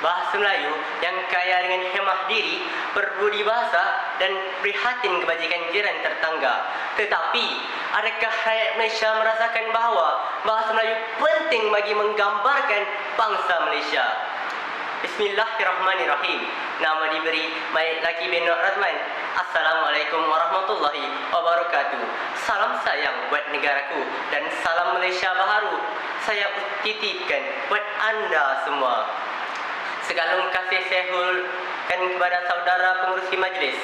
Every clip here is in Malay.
bahasa Melayu yang kaya dengan hemah diri, berbudi bahasa dan prihatin kebajikan jiran tetangga. Tetapi, adakah rakyat Malaysia merasakan bahawa bahasa Melayu penting bagi menggambarkan bangsa Malaysia? Bismillahirrahmanirrahim. Nama diberi Baik Laki bin Nur Razman. Assalamualaikum warahmatullahi wabarakatuh. Salam sayang buat negaraku dan salam Malaysia baharu saya titipkan buat anda semua. Segalung kasih saya hulkan kepada saudara pengurusi majlis.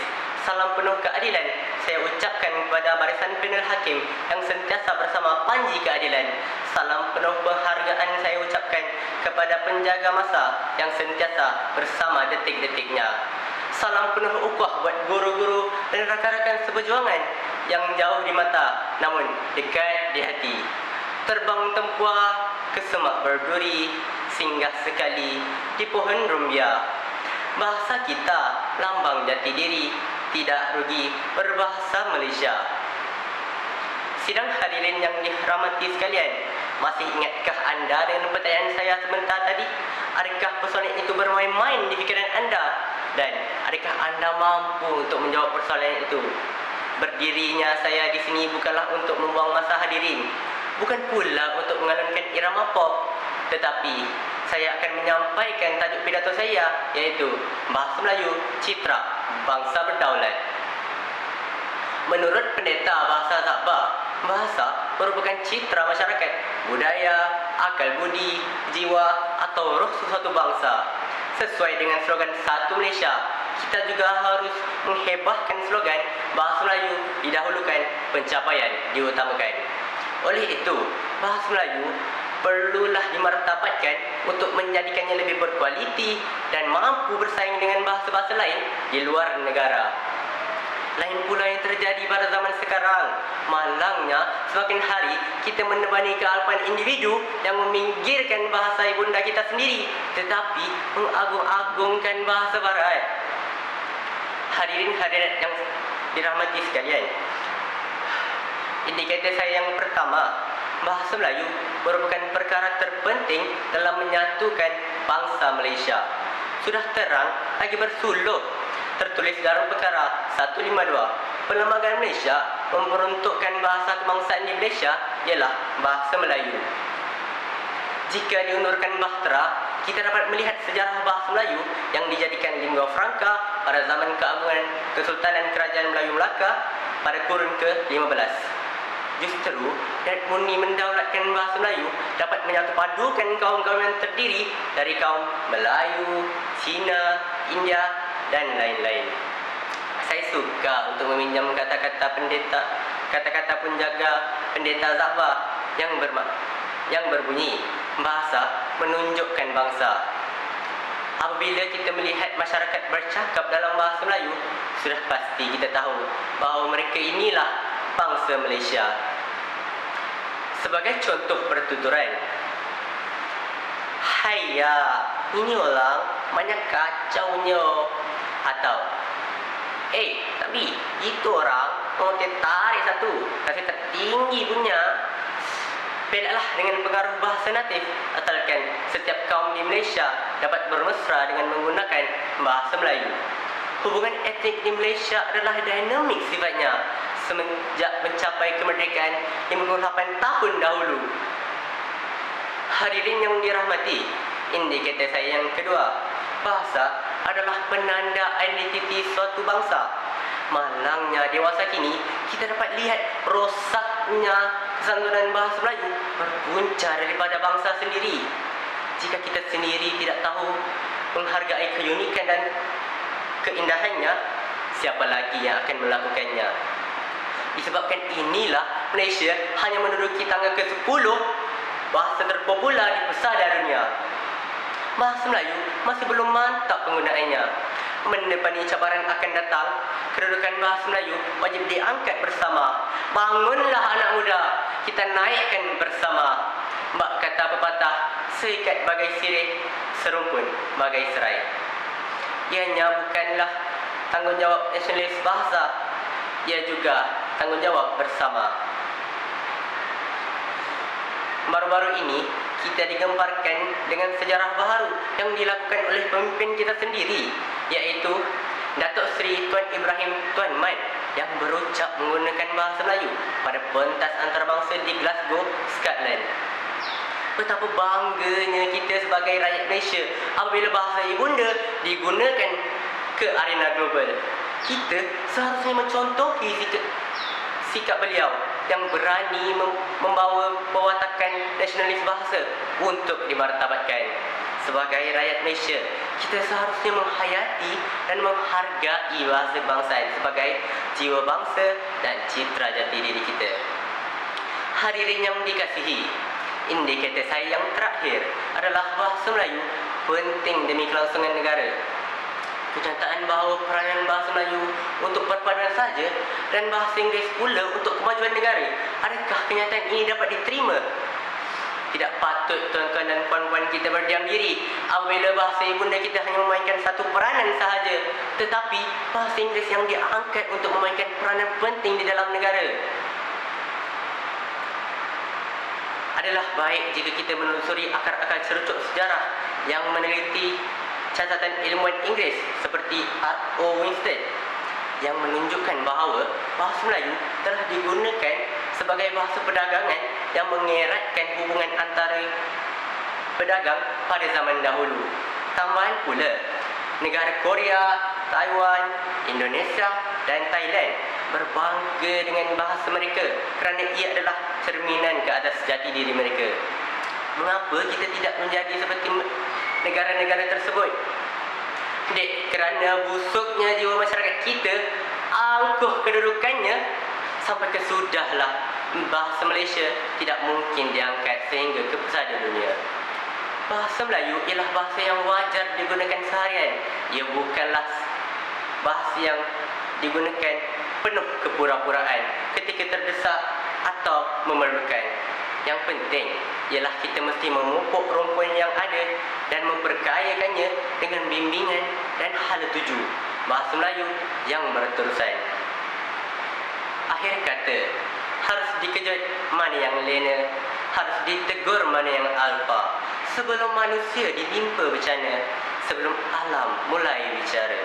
Salam penuh keadilan saya ucapkan kepada barisan panel hakim yang sentiasa bersama panji keadilan. Salam penuh penghargaan saya ucapkan kepada penjaga masa yang sentiasa bersama detik-detiknya. Salam penuh ukhuwah buat guru-guru dan rakan-rakan seperjuangan yang jauh di mata namun dekat di hati. Terbang tempua ke semak berduri, singgah sekali di pohon rumbia. Bahasa kita lambang jati diri, tidak rugi berbahasa Malaysia. Sidang hadirin yang dirahmati sekalian, masih ingatkah anda dengan pertanyaan saya sebentar tadi? Adakah persoalan itu bermain-main di fikiran anda? Dan adakah anda mampu untuk menjawab persoalan itu? Berdirinya saya di sini bukanlah untuk membuang masa hadirin, bukan pula untuk mengalunkan irama pop, tetapi saya akan menyampaikan tajuk pidato saya, iaitu Bahasa Melayu Citra Bangsa Berdaulat. Menurut Pendeta Bahasa Sabah, bahasa merupakan citra masyarakat, budaya, akal budi, jiwa atau roh sesuatu bangsa. Sesuai dengan slogan Satu Malaysia, kita juga harus menghebahkan slogan Bahasa Melayu didahulukan, pencapaian diutamakan. Oleh itu, bahasa Melayu perlulah dimartabatkan untuk menjadikannya lebih berkualiti dan mampu bersaing dengan bahasa-bahasa lain di luar negara. Lain pula yang terjadi pada zaman sekarang. Malangnya, semakin hari kita menebani kealpaan individu yang meminggirkan bahasa ibunda kita sendiri, tetapi mengagung-agungkan bahasa barat. Hadirin hadirat yang dirahmati sekalian, indikator saya yang pertama, bahasa Melayu merupakan perkara terpenting dalam menyatukan bangsa Malaysia. Sudah terang lagi bersuluh tertulis dalam perkara 152, Perlembagaan Malaysia memperuntukkan bahasa kebangsaan di Malaysia ialah bahasa Melayu. Jika diundurkan bahtera, kita dapat melihat sejarah bahasa Melayu yang dijadikan lingua franca pada zaman keagungan Kesultanan Kerajaan Melayu Melaka pada kurun ke-15. Justru, dan murni mendaulatkan bahasa Melayu dapat menyatupadukan kaum-kaum yang terdiri dari kaum Melayu, Cina, India dan lain-lain. Saya suka untuk meminjam kata-kata penjaga Pendeta Zahbah yang berbunyi, bahasa menunjukkan bangsa. Apabila kita melihat masyarakat bercakap dalam bahasa Melayu, sudah pasti kita tahu bahawa mereka inilah bangsa Malaysia. Sebagai contoh pertuturan, "Haiya, ini orang banyak kacaunya." Atau, tapi itu orang mau tertarik satu, kasih tertinggi punya. Bedalah dengan pengaruh bahasa natif, asalkan setiap kaum di Malaysia dapat bermesra dengan menggunakan bahasa Melayu. Hubungan etnik di Malaysia adalah dinamik sifatnya semenjak mencapai kemerdekaan 58 tahun dahulu. Hadirin yang dirahmati, indikator saya yang kedua, bahasa adalah penanda identiti suatu bangsa. Malangnya dewasa kini, kita dapat lihat rosaknya kesantunan bahasa Melayu berpunca daripada bangsa sendiri. Jika kita sendiri tidak tahu menghargai keunikan dan keindahannya, siapa lagi yang akan melakukannya? Disebabkan inilah Malaysia hanya menduduki tangga ke-10 bahasa terpopuler di pesada dunia. Bahasa Melayu masih belum mantap penggunaannya. Menepani cabaran akan datang, kedudukan bahasa Melayu wajib diangkat bersama. Bangunlah anak muda, kita naikkan bersama. Mbak kata pepatah, seikat bagai sirih, serumpun bagai serai. Ianya bukanlah tanggungjawab nasionalis bahasa, ia juga tanggungjawab bersama. Baru-baru ini, kita digemparkan dengan sejarah baharu yang dilakukan oleh pemimpin kita sendiri, iaitu Datuk Seri Tuan Ibrahim Tuan Man yang berucap menggunakan bahasa Melayu pada pentas antarabangsa di Glasgow, Scotland. Betapa bangganya kita sebagai rakyat Malaysia apabila bahasa ibunda digunakan ke arena global. Kita seharusnya mencontohi sikap beliau yang berani membawa pewatakan nasionalis bahasa untuk dimartabatkan. Sebagai rakyat Malaysia, kita seharusnya menghayati dan menghargai bahasa kebangsaan sebagai jiwa bangsa dan citra jati diri kita. Hadirin yang dikasihi, indikator saya yang terakhir adalah bahasa Melayu penting demi kelangsungan negara. Kenyataan bahawa peranan bahasa Melayu untuk perpaduan sahaja dan bahasa Inggeris pula untuk kemajuan negara, adakah kenyataan ini dapat diterima? Tidak patut tuan-tuan dan puan-puan kita berdiam diri apabila bahasa ibunda kita hanya memainkan satu peranan sahaja, tetapi bahasa Inggeris yang diangkat untuk memainkan peranan penting di dalam negara. Adalah baik jika kita menelusuri akar-akar cerucuk sejarah yang meneliti catatan ilmuwan Inggeris seperti R.O. Winston yang menunjukkan bahawa bahasa Melayu telah digunakan sebagai bahasa perdagangan yang mengeratkan hubungan antara pedagang pada zaman dahulu. Tambahan pula, negara Korea, Taiwan, Indonesia dan Thailand berbangga dengan bahasa mereka kerana ia adalah cerminan ke atas jati diri mereka. Mengapa kita tidak menjadi seperti negara-negara tersebut? Dek, kerana busuknya jiwa masyarakat kita, angkuh kedudukannya sampai kesudahlah bahasa Malaysia tidak mungkin diangkat sehingga ke pesada dunia. Bahasa Melayu ialah bahasa yang wajar digunakan seharian. Ia bukanlah bahasa yang digunakan penuh kepura-puraan ketika terdesak atau memerlukan. Yang penting ialah kita mesti memupuk rumpun yang ada dan memperkayakannya dengan bimbingan dan hala tuju bahasa Melayu yang berterusan. Akhir kata, harus dikejut mana yang lena, harus ditegur mana yang alpa. Sebelum manusia ditimpa bencana, sebelum alam mulai bicara.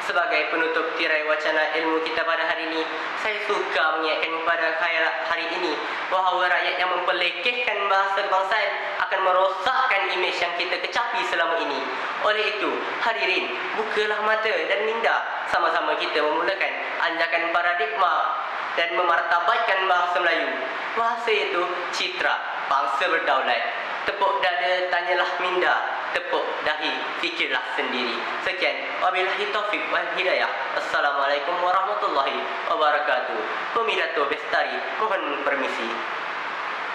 Sebagai penutup tirai wacana ilmu kita pada hari ini, saya suka mengingatkan kepada khayal hari ini bahawa rakyat yang memperlekehkan bahasa kebangsaan akan merosakkan imej yang kita kecapi selama ini. Oleh itu, hadirin, bukalah mata dan minda sama-sama kita memulakan anjakan paradigma dan memartabatkan bahasa Melayu. Bahasa itu citra bangsa berdaulat. Tepuk dada, tanyalah minda. Tepuk dahi, fikirlah sendiri. Sekian, wabillahi taufiq wal hidayah. Assalamualaikum warahmatullahi wabarakatuh. Pemirsa Bestari, mohon permisi.